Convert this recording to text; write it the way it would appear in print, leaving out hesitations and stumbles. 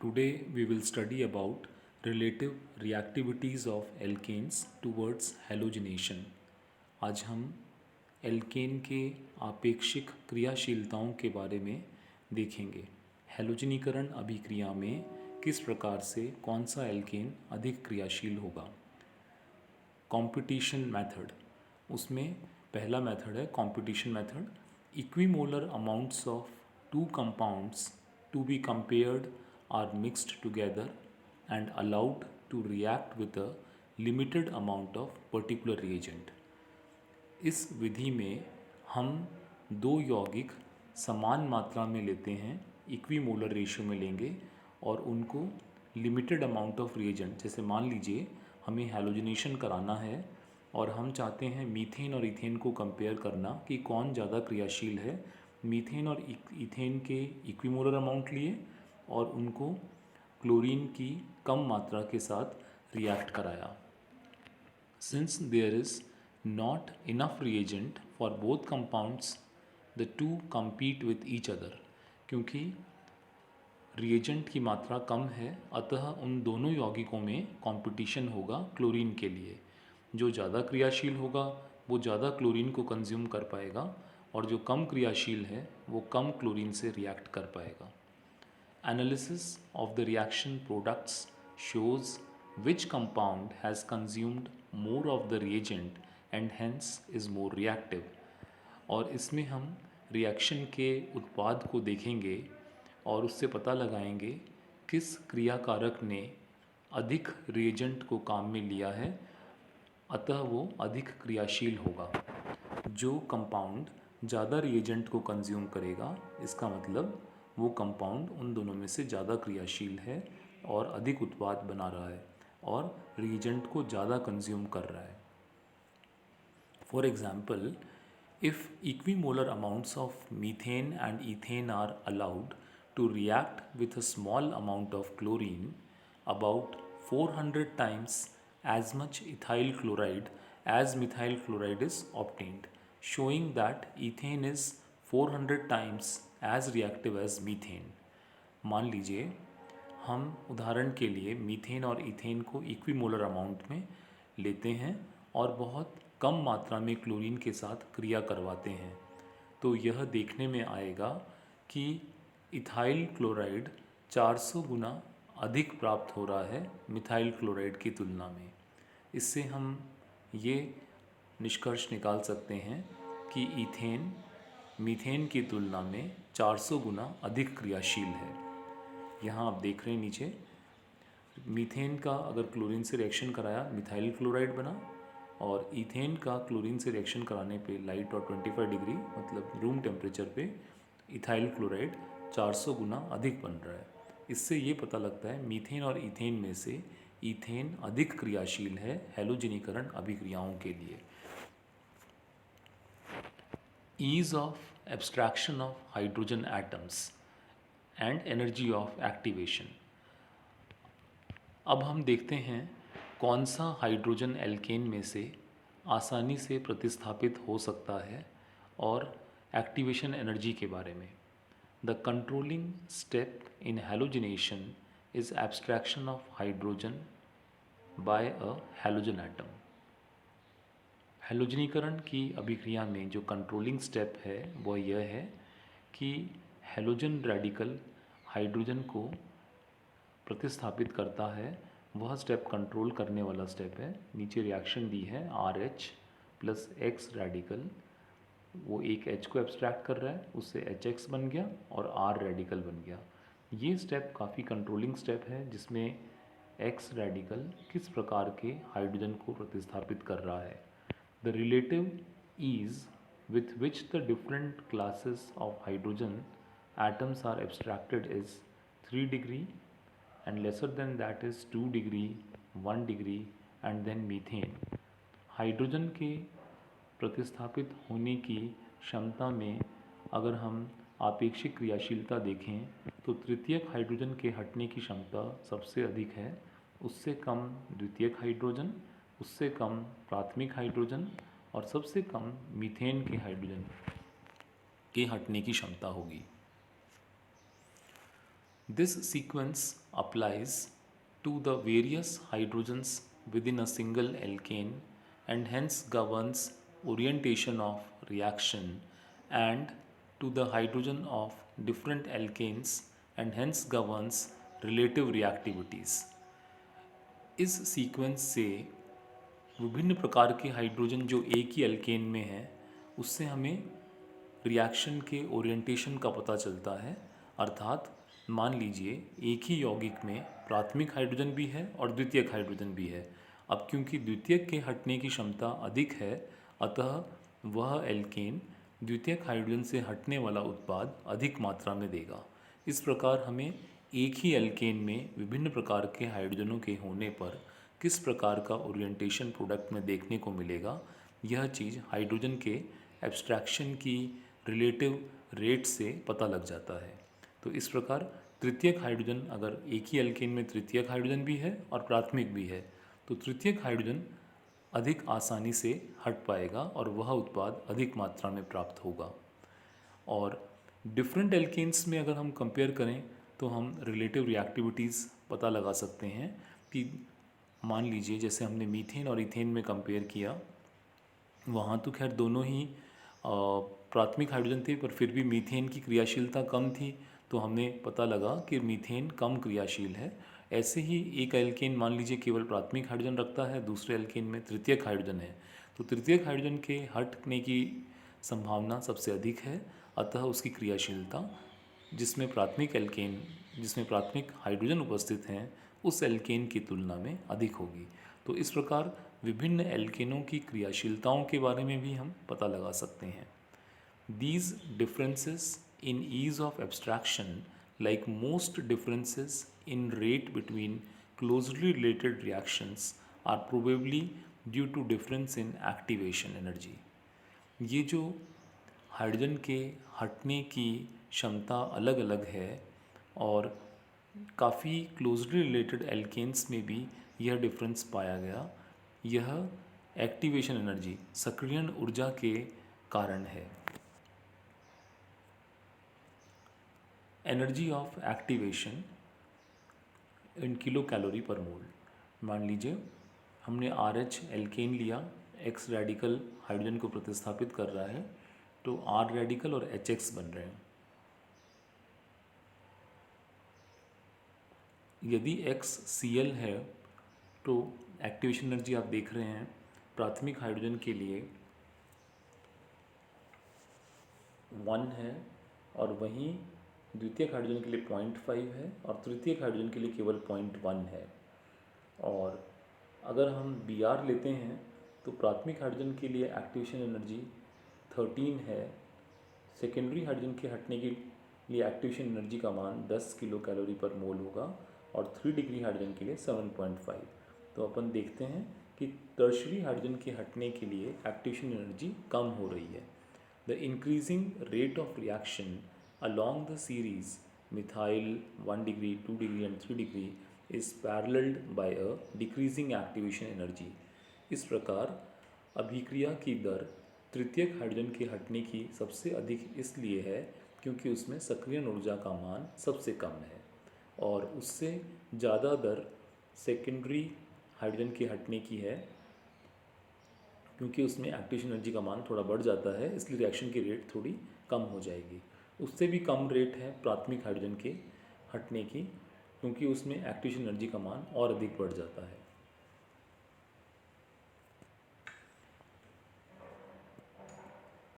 Today we will study about relative reactivities of alkanes towards halogenation. आज हम alkene के आपेक्षिक क्रियाशीलताओं के बारे में देखेंगे। हैलोजनीकरण अभिक्रिया में किस प्रकार से कौन सा एल्केन अधिक क्रियाशील होगा। कंपटीशन मेथड, उसमें पहला मेथड है competition method. Equimolar amounts of two compounds to be compared are mixed together and allowed to react with a limited amount of particular reagent. इस विधि में हम दो यौगिक समान मात्रा में लेते हैं, इक्विमोलर रेशियो में लेंगे और उनको लिमिटेड अमाउंट ऑफ रिएजेंट, जैसे मान लीजिए हमें हैलोजनेशन कराना है और हम चाहते हैं मीथेन और इथेन को कंपेयर करना कि कौन ज़्यादा क्रियाशील है। मीथेन और इथेन के इक्विमोलर अमाउंट लिए और उनको क्लोरीन की कम मात्रा के साथ रिएक्ट कराया। Since there is not enough reagent for both compounds the two compete with each other, क्योंकि रिएजेंट की मात्रा कम है अतः उन दोनों यौगिकों में कंपटीशन होगा क्लोरीन के लिए। जो ज़्यादा क्रियाशील होगा वो ज़्यादा क्लोरीन को कंज्यूम कर पाएगा और जो कम क्रियाशील है वो कम क्लोरीन से रिएक्ट कर पाएगा। Analysis of the reaction products shows which compound has consumed more of the reagent and hence is more reactive. और इसमें हम रिएक्शन के उत्पाद को देखेंगे और उससे पता लगाएंगे किस क्रियाकारक ने अधिक रिएजेंट को काम में लिया है, अतः वो अधिक क्रियाशील होगा। जो कंपाउंड ज़्यादा रिएजेंट को कंज्यूम करेगा, इसका मतलब वो कंपाउंड उन दोनों में से ज़्यादा क्रियाशील है और अधिक उत्पाद बना रहा है और रिएजेंट को ज़्यादा कंज्यूम कर रहा है। For example, if equimolar amounts of methane and ethane are allowed to react with a small amount of chlorine, about 400 times as much ethyl chloride as methyl chloride is obtained, showing that ethane is 400 times as reactive as methane. मान लीजिए हम उदाहरण के लिए methane और ethane को equimolar amount में लेते हैं और बहुत कम मात्रा में क्लोरीन के साथ क्रिया करवाते हैं, तो यह देखने में आएगा कि इथाइल क्लोराइड 400 गुना अधिक प्राप्त हो रहा है मिथाइल क्लोराइड की तुलना में। इससे हम ये निष्कर्ष निकाल सकते हैं कि इथेन मीथेन की तुलना में 400 गुना अधिक क्रियाशील है। यहाँ आप देख रहे हैं नीचे, मीथेन का अगर क्लोरीन से रिएक्शन कराया मिथाइल क्लोराइड बना और इथेन का क्लोरीन से रिएक्शन कराने पे लाइट और 25 डिग्री मतलब रूम टेम्परेचर पे इथाइल क्लोराइड 400 गुना अधिक बन रहा है। इससे ये पता लगता है मीथेन और इथेन में से इथेन अधिक क्रियाशील है हैलोजनीकरण अभिक्रियाओं के लिए। Ease of abstraction of hydrogen atoms and energy of activation. अब हम देखते हैं कौन सा हाइड्रोजन एल्केन में से आसानी से प्रतिस्थापित हो सकता है और एक्टिवेशन एनर्जी के बारे में। The controlling step in halogenation is abstraction of hydrogen by a halogen atom. हैलोजनीकरण की अभिक्रिया में जो कंट्रोलिंग स्टेप है वह यह है कि हैलोजन रेडिकल हाइड्रोजन को प्रतिस्थापित करता है। वह स्टेप कंट्रोल करने वाला स्टेप है। नीचे रिएक्शन दी है RH प्लस X रेडिकल, वो एक H को एब्स्ट्रैक्ट कर रहा है, उससे HX बन गया और R रेडिकल बन गया। ये स्टेप काफ़ी कंट्रोलिंग स्टेप है जिसमें X रेडिकल किस प्रकार के हाइड्रोजन को प्रतिस्थापित कर रहा है। The relative ease with which the different classes of hydrogen atoms are abstracted is 3 degree and lesser than that is 2 degree, 1 degree and then methane. Hydrogen के प्रतिस्थापित होने की क्षमता में अगर हम आपेक्षिक क्रियाशीलता देखें तो तृतीयक हाइड्रोजन के हटने की क्षमता सबसे अधिक है, उससे कम द्वितीयक हाइड्रोजन, उससे कम प्राथमिक हाइड्रोजन और सबसे कम मीथेन के हाइड्रोजन के हटने की क्षमता होगी। This sequence applies to the various hydrogens within a single alkane and hence governs orientation of reaction, and to the hydrogen of different alkanes and hence governs relative reactivities. इस sequence से विभिन्न प्रकार के हाइड्रोजन जो एक ही alkane में हैं उससे हमें रिएक्शन के ओरिएंटेशन का पता चलता है। अर्थात मान लीजिए एक ही यौगिक में प्राथमिक हाइड्रोजन भी है और द्वितीयक हाइड्रोजन भी है। अब क्योंकि द्वितीयक के हटने की क्षमता अधिक है अतः वह एल्केन द्वितीयक हाइड्रोजन से हटने वाला उत्पाद अधिक मात्रा में देगा। इस प्रकार हमें एक ही एल्केन में विभिन्न प्रकार के हाइड्रोजनों के होने पर किस प्रकार का ओरिएंटेशन प्रोडक्ट में देखने को मिलेगा, यह चीज़ हाइड्रोजन के एब्स्ट्रैक्शन की रिलेटिव रेट से पता लग जाता है। तो इस प्रकार तृतीयक हाइड्रोजन, अगर एक ही एल्केन में तृतीयक हाइड्रोजन भी है और प्राथमिक भी है तो तृतीयक हाइड्रोजन अधिक आसानी से हट पाएगा और वह उत्पाद अधिक मात्रा में प्राप्त होगा। और डिफरेंट एल्केन्स में अगर हम कंपेयर करें तो हम रिलेटिव रिएक्टिविटीज़ पता लगा सकते हैं कि मान लीजिए जैसे हमने मीथेन और इथेन में कंपेयर किया, वहाँ तो खैर दोनों ही प्राथमिक हाइड्रोजन थे पर फिर भी मीथेन की क्रियाशीलता कम थी तो हमने पता लगा कि मीथेन कम क्रियाशील है। ऐसे ही एक एल्केन मान लीजिए केवल प्राथमिक हाइड्रोजन रखता है, दूसरे एल्केन में तृतीयक हाइड्रोजन है तो तृतीयक हाइड्रोजन के हटने की संभावना सबसे अधिक है, अतः उसकी क्रियाशीलता जिसमें प्राथमिक हाइड्रोजन उपस्थित हैं उस एल्केन की तुलना में अधिक होगी। तो इस प्रकार विभिन्न एल्केनों की क्रियाशीलताओं के बारे में भी हम पता लगा सकते हैं। These differences in ease of abstraction, like most differences in rate between closely related reactions, are probably due to difference in activation energy. ये जो हाइड्रोजन के हटने की क्षमता अलग अलग है और काफ़ी क्लोजली रिलेटेड एल्केन्स में भी यह डिफरेंस पाया गया, यह एक्टिवेशन एनर्जी सक्रियण ऊर्जा के कारण है। Energy of activation in kilo calorie पर मोल। मान लीजिए हमने RH एल्केन लिया, X रेडिकल हाइड्रोजन को प्रतिस्थापित कर रहा है तो R रेडिकल और HX बन रहे हैं। यदि X Cl है तो एक्टिवेशन एनर्जी आप देख रहे हैं प्राथमिक हाइड्रोजन के लिए 1 है और वहीं द्वितीयक हाइड्रोजन के लिए 0.5 है और तृतीयक हाइड्रोजन के लिए केवल 0.1 है। और अगर हम Br लेते हैं तो प्राथमिक हाइड्रोजन के लिए एक्टिवेशन एनर्जी 13 है, सेकेंडरी हाइड्रोजन के हटने के लिए एक्टिवेशन एनर्जी का मान 10 किलो कैलोरी पर मोल होगा और 3 डिग्री हाइड्रोजन के लिए 7.5। तो अपन देखते हैं कि टर्शरी हाइड्रोजन के हटने के लिए एक्टिवेशन एनर्जी कम हो रही है। The increasing rate of reaction along the series methyl 1 degree, 2 degree and 3 degree is paralleled by a decreasing activation energy. इस प्रकार अभिक्रिया की दर तृतीयक हाइड्रोजन के हटने की सबसे अधिक इसलिए है क्योंकि उसमें सक्रियण ऊर्जा का मान सबसे कम है और उससे ज़्यादा दर सेकेंडरी हाइड्रोजन के हटने की है क्योंकि उसमें एक्टिवेशन एनर्जी का मान थोड़ा बढ़ जाता है, इसलिए रिएक्शन की रेट थोड़ी कम हो जाएगी। उससे भी कम रेट है प्राथमिक हाइड्रोजन के हटने की क्योंकि उसमें एक्टिवेशन एनर्जी का मान और अधिक बढ़ जाता है।